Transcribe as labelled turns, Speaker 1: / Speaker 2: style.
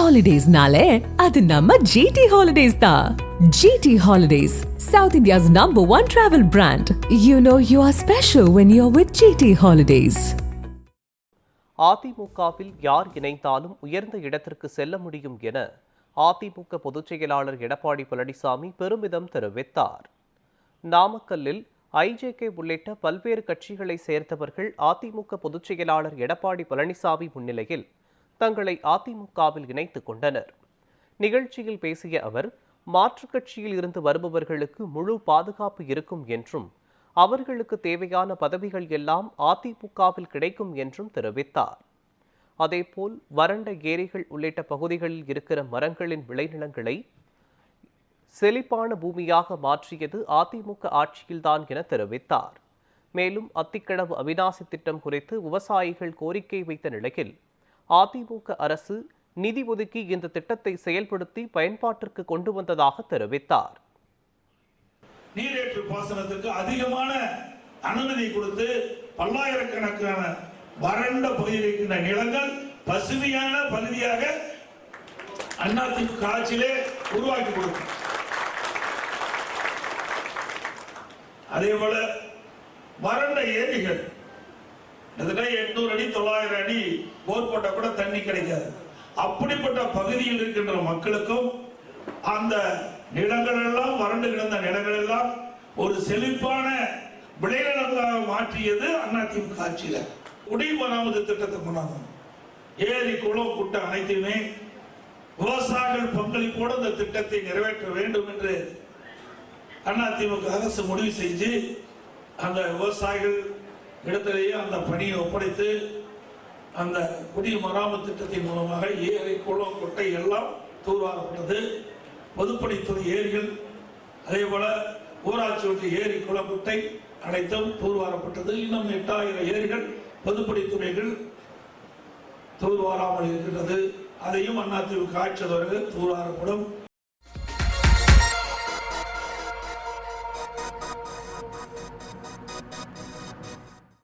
Speaker 1: Holidays-nale, adu namma GT Holidays da. GT Holidays, South India's #1 travel brand. You know you are special when you're with GT Holidays.
Speaker 2: அதிமுகவில் யார் இணைந்தாலும் உயர்ந்த இடத்திற்கு செல்ல முடியும் என அதிமுக பொதுச் செயலாளர் எடப்பாடி பழனிசாமி பெருமிதம் தெரிவித்தார். நாமக்கல்லில் ஐஜேகே உள்ளிட்ட பல்வேறு கட்சிகளை சேர்ந்தவர்கள் அதிமுக பொதுச் செயலாளர் எடப்பாடி பழனிசாமி முன்னிலையில் தங்களை அதிமுகவில் இணைத்துக் கொண்டனர். நிகழ்ச்சியில் பேசிய அவர், மாற்றுக் கட்சியில் இருந்து வருபவர்களுக்கு முழு பாதுகாப்பு இருக்கும் என்றும் அவர்களுக்கு தேவையான பதவிகள் எல்லாம் அதிமுகவில் கிடைக்கும் என்றும் தெரிவித்தார். அதேபோல் வறண்ட ஏரிகள் உள்ளிட்ட பகுதிகளில் இருக்கிற மரங்களின் விளைநிலங்களை செழிப்பான பூமியாக மாற்றியது அதிமுக ஆட்சியில்தான் என தெரிவித்தார். மேலும் அத்திக்கடவு அவிநாசி திட்டம் குறித்து விவசாயிகள் கோரிக்கை வைத்த நிலையில் அதிமுக அரசு நிதி ஒதுக்கி இந்த திட்டத்தை செயல்படுத்தி பயன்பாட்டிற்கு கொண்டு வந்ததாக தெரிவித்தார்.
Speaker 3: நீரேற்று பாசனத்துக்கு அதிகமான அனுமதி கொடுத்து பல்லாயிரக்கணக்கான வறண்ட பகுதியில் இருக்கின்ற நிலங்கள் பசுமையான பகுதியாக அதிமுக ஆட்சியிலே உருவாக்கி கொடுக்கும். அதே போல வறண்ட ஏரிகள் 800 அடி 900 அடி போர் போட்டா கூட தண்ணி கிடைக்காது. அப்படிப்பட்ட பகுதியில் இருக்கின்ற மக்களுக்கும் அந்த நிலங்கள் எல்லாம் வறண்டு கிடந்த நிலங்கள் எல்லாம் ஒரு செழிப்பான விளைநிலங்களாக மாற்றியது அதிமுக ஆட்சியில. குடிமராமத்து திட்டத்தை கொண்டாந்தோம். ஏரி குளம் குட்டை அனைத்துமே விவசாயிகள் பங்களிப்போடு இந்த திட்டத்தை நிறைவேற்ற வேண்டும் என்று அதிமுக அரசு முடிவு செஞ்சு அந்த விவசாயிகள் இடத்திலேயே அந்த பணியை ஒப்படைத்து அந்த குடிமராமத்து திட்டத்தின் மூலமாக ஏரி குளம் குட்டை எல்லாம் தூர்வாரப்பட்டது. பொதுப்பணித்துறை ஏரிகள் அதே போல ஊராட்சி ஒன்றிய ஏரி குளம் குட்டை அனைத்தும் தூர்வாரப்பட்டது. இன்னும் 8000 ஏரிகள் பொதுப்பணித்துறைகள் தூர்வாராமல் இருக்கின்றது. அதையும் அதிமுக ஆட்சி தூர்வாரப்படும்.